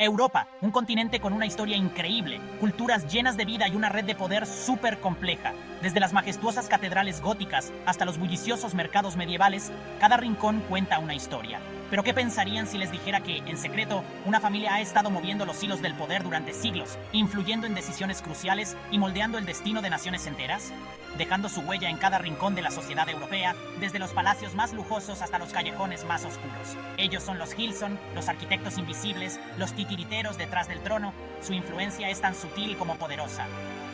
Europa, un continente con una historia increíble, culturas llenas de vida y una red de poder súper compleja. Desde las majestuosas catedrales góticas hasta los bulliciosos mercados medievales, cada rincón cuenta una historia. Pero ¿qué pensarían si les dijera que, en secreto, una familia ha estado moviendo los hilos del poder durante siglos, influyendo en decisiones cruciales y moldeando el destino de naciones enteras? Dejando su huella en cada rincón de la sociedad europea, desde los palacios más lujosos hasta los callejones más oscuros. Ellos son los Hilson, los arquitectos invisibles, los titiriteros detrás del trono. Su influencia es tan sutil como poderosa.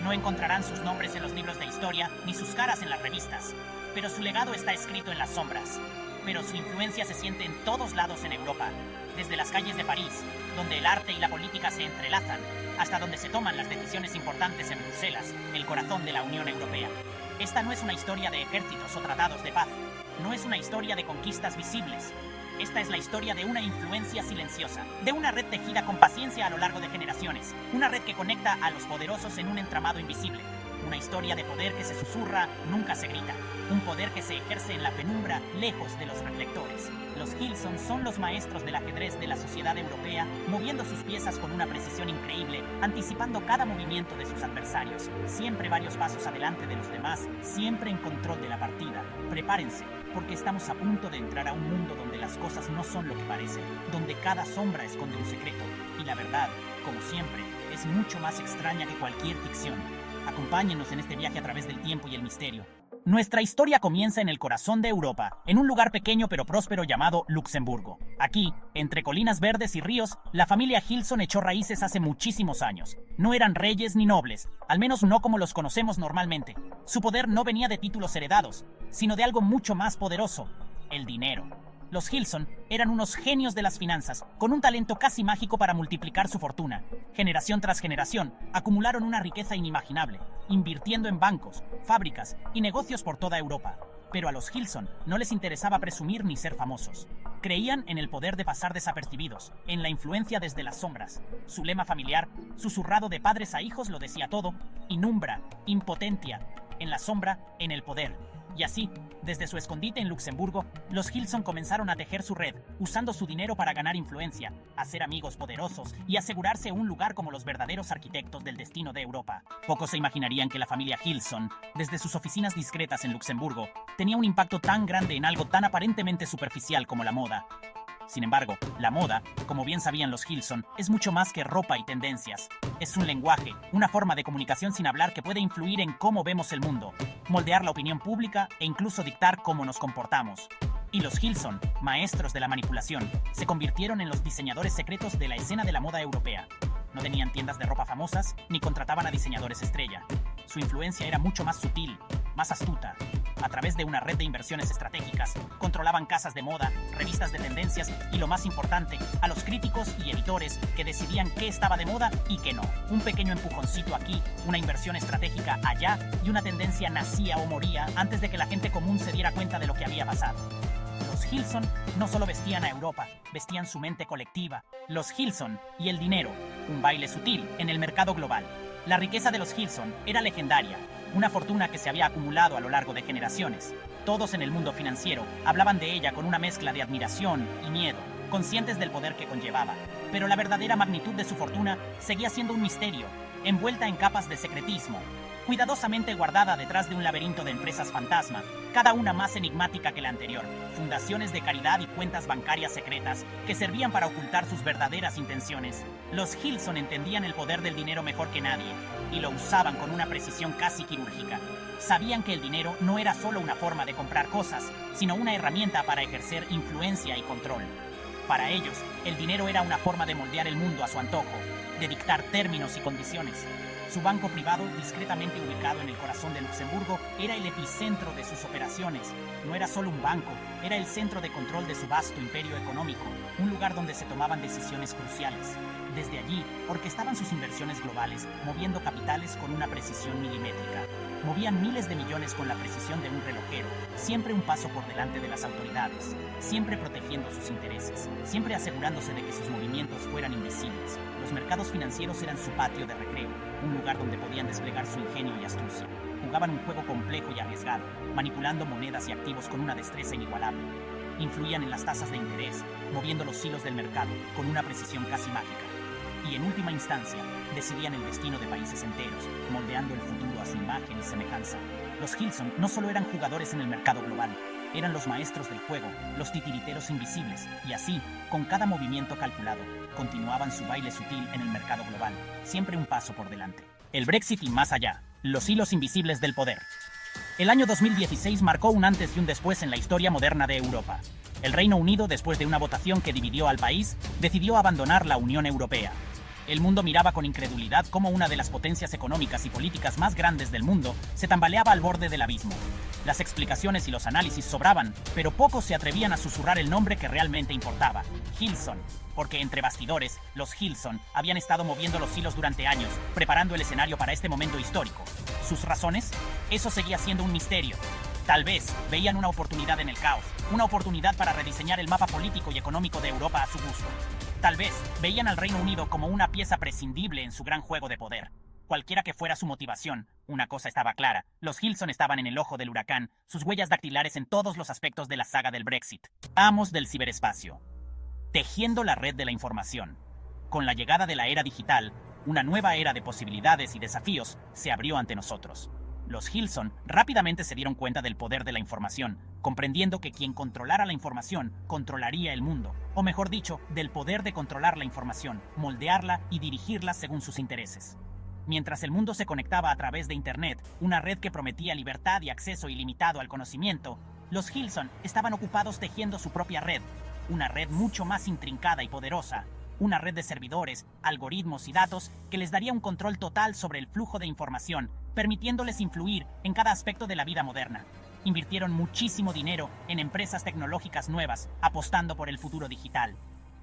No encontrarán sus nombres en los libros de historia, ni sus caras en las revistas. Pero su legado está escrito en las sombras. Pero su influencia se siente en todos lados en Europa, desde las calles de París, donde el arte y la política se entrelazan, hasta donde se toman las decisiones importantes en Bruselas, el corazón de la Unión Europea. Esta no es una historia de ejércitos o tratados de paz, no es una historia de conquistas visibles. Esta es la historia de una influencia silenciosa, de una red tejida con paciencia a lo largo de generaciones, una red que conecta a los poderosos en un entramado invisible. Una historia de poder que se susurra, nunca se grita. Un poder que se ejerce en la penumbra, lejos de los reflectores. Los Hilson son los maestros del ajedrez de la sociedad europea, moviendo sus piezas con una precisión increíble, anticipando cada movimiento de sus adversarios, siempre varios pasos adelante de los demás, siempre en control de la partida. Prepárense, porque estamos a punto de entrar a un mundo donde las cosas no son lo que parecen, donde cada sombra esconde un secreto, y la verdad, como siempre, es mucho más extraña que cualquier ficción. Acompáñenos en este viaje a través del tiempo y el misterio. Nuestra historia comienza en el corazón de Europa, en un lugar pequeño pero próspero llamado Luxemburgo. Aquí, entre colinas verdes y ríos, la familia Hilson echó raíces hace muchísimos años. No eran reyes ni nobles, al menos no como los conocemos normalmente. Su poder no venía de títulos heredados, sino de algo mucho más poderoso: el dinero. Los Hilson eran unos genios de las finanzas, con un talento casi mágico para multiplicar su fortuna. Generación tras generación, acumularon una riqueza inimaginable, invirtiendo en bancos, fábricas y negocios por toda Europa. Pero a los Hilson no les interesaba presumir ni ser famosos. Creían en el poder de pasar desapercibidos, en la influencia desde las sombras. Su lema familiar, susurrado de padres a hijos, lo decía todo: in umbra, impotentia, en la sombra, en el poder. Y así, desde su escondite en Luxemburgo, los Hilson comenzaron a tejer su red, usando su dinero para ganar influencia, hacer amigos poderosos y asegurarse un lugar como los verdaderos arquitectos del destino de Europa. Pocos se imaginarían que la familia Hilson, desde sus oficinas discretas en Luxemburgo, tenía un impacto tan grande en algo tan aparentemente superficial como la moda. Sin embargo, la moda, como bien sabían los Hilson, es mucho más que ropa y tendencias. Es un lenguaje, una forma de comunicación sin hablar que puede influir en cómo vemos el mundo, moldear la opinión pública e incluso dictar cómo nos comportamos. Y los Hilson, maestros de la manipulación, se convirtieron en los diseñadores secretos de la escena de la moda europea. No tenían tiendas de ropa famosas, ni contrataban a diseñadores estrella. Su influencia era mucho más sutil, más astuta. A través de una red de inversiones estratégicas, controlaban casas de moda, revistas de tendencias y, lo más importante, a los críticos y editores que decidían qué estaba de moda y qué no. Un pequeño empujoncito aquí, una inversión estratégica allá, y una tendencia nacía o moría antes de que la gente común se diera cuenta de lo que había pasado. Los Hilson no solo vestían a Europa, vestían su mente colectiva. Los Hilson y el dinero, un baile sutil en el mercado global. La riqueza de los Hilson era legendaria, una fortuna que se había acumulado a lo largo de generaciones. Todos en el mundo financiero hablaban de ella con una mezcla de admiración y miedo, conscientes del poder que conllevaba. Pero la verdadera magnitud de su fortuna seguía siendo un misterio, envuelta en capas de secretismo, cuidadosamente guardada detrás de un laberinto de empresas fantasma, cada una más enigmática que la anterior, fundaciones de caridad y cuentas bancarias secretas que servían para ocultar sus verdaderas intenciones. Los Hilson entendían el poder del dinero mejor que nadie, y lo usaban con una precisión casi quirúrgica. Sabían que el dinero no era solo una forma de comprar cosas, sino una herramienta para ejercer influencia y control. Para ellos, el dinero era una forma de moldear el mundo a su antojo, de dictar términos y condiciones. Su banco privado, discretamente ubicado en el corazón de Luxemburgo, era el epicentro de sus operaciones. No era solo un banco, era el centro de control de su vasto imperio económico, un lugar donde se tomaban decisiones cruciales. Desde allí, orquestaban sus inversiones globales, moviendo capitales con una precisión milimétrica. Movían miles de millones con la precisión de un relojero, siempre un paso por delante de las autoridades, siempre protegiendo sus intereses, siempre asegurándose de que sus movimientos fueran invisibles. Los mercados financieros eran su patio de recreo, un lugar donde podían desplegar su ingenio y astucia. Jugaban un juego complejo y arriesgado, manipulando monedas y activos con una destreza inigualable. Influían en las tasas de interés, moviendo los hilos del mercado con una precisión casi mágica. y, en última instancia, decidían el destino de países enteros, moldeando el futuro a su imagen y semejanza. Los Hilson no solo eran jugadores en el mercado global, eran los maestros del juego, los titiriteros invisibles, y así, con cada movimiento calculado, continuaban su baile sutil en el mercado global, siempre un paso por delante. El Brexit y más allá, los hilos invisibles del poder. El año 2016 marcó un antes y un después en la historia moderna de Europa. El Reino Unido, después de una votación que dividió al país, decidió abandonar la Unión Europea. El mundo miraba con incredulidad cómo una de las potencias económicas y políticas más grandes del mundo se tambaleaba al borde del abismo. Las explicaciones y los análisis sobraban, pero pocos se atrevían a susurrar el nombre que realmente importaba: Hilson. Porque entre bastidores, los Hilson habían estado moviendo los hilos durante años, preparando el escenario para este momento histórico. ¿Sus razones? Eso seguía siendo un misterio. Tal vez veían una oportunidad en el caos, una oportunidad para rediseñar el mapa político y económico de Europa a su gusto. Tal vez veían al Reino Unido como una pieza prescindible en su gran juego de poder. Cualquiera que fuera su motivación, una cosa estaba clara: los Hilson estaban en el ojo del huracán, sus huellas dactilares en todos los aspectos de la saga del Brexit. Amos del ciberespacio. Tejiendo la red de la información. Con la llegada de la era digital, una nueva era de posibilidades y desafíos se abrió ante nosotros. Los Hilson rápidamente se dieron cuenta del poder de la información, comprendiendo que quien controlara la información controlaría el mundo, o mejor dicho, del poder de controlar la información, moldearla y dirigirla según sus intereses. Mientras el mundo se conectaba a través de Internet, una red que prometía libertad y acceso ilimitado al conocimiento, los Hilson estaban ocupados tejiendo su propia red, una red mucho más intrincada y poderosa, una red de servidores, algoritmos y datos que les daría un control total sobre el flujo de información, permitiéndoles influir en cada aspecto de la vida moderna. Invirtieron muchísimo dinero en empresas tecnológicas nuevas, apostando por el futuro digital,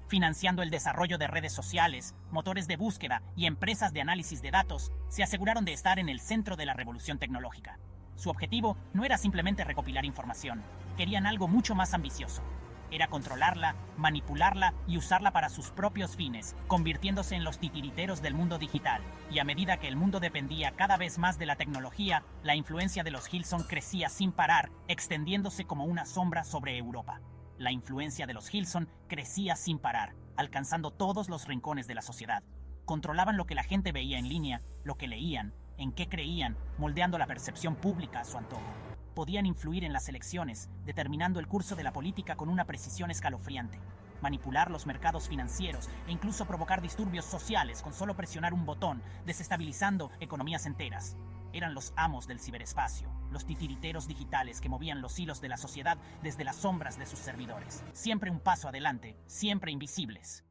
financiando el desarrollo de redes sociales, motores de búsqueda y empresas de análisis de datos. Se aseguraron de estar en el centro de la revolución tecnológica. Su objetivo no era simplemente recopilar información, querían algo mucho más ambicioso. Era controlarla, manipularla y usarla para sus propios fines, convirtiéndose en los titiriteros del mundo digital. Y a medida que el mundo dependía cada vez más de la tecnología, la influencia de los Hilson crecía sin parar, extendiéndose como una sombra sobre Europa. La influencia de los Hilson crecía sin parar, alcanzando todos los rincones de la sociedad. Controlaban lo que la gente veía en línea, lo que leían, en qué creían, moldeando la percepción pública a su antojo. Podían influir en las elecciones, determinando el curso de la política con una precisión escalofriante, manipular los mercados financieros e incluso provocar disturbios sociales con solo presionar un botón, desestabilizando economías enteras. Eran los amos del ciberespacio, los titiriteros digitales que movían los hilos de la sociedad desde las sombras de sus servidores. Siempre un paso adelante, siempre invisibles.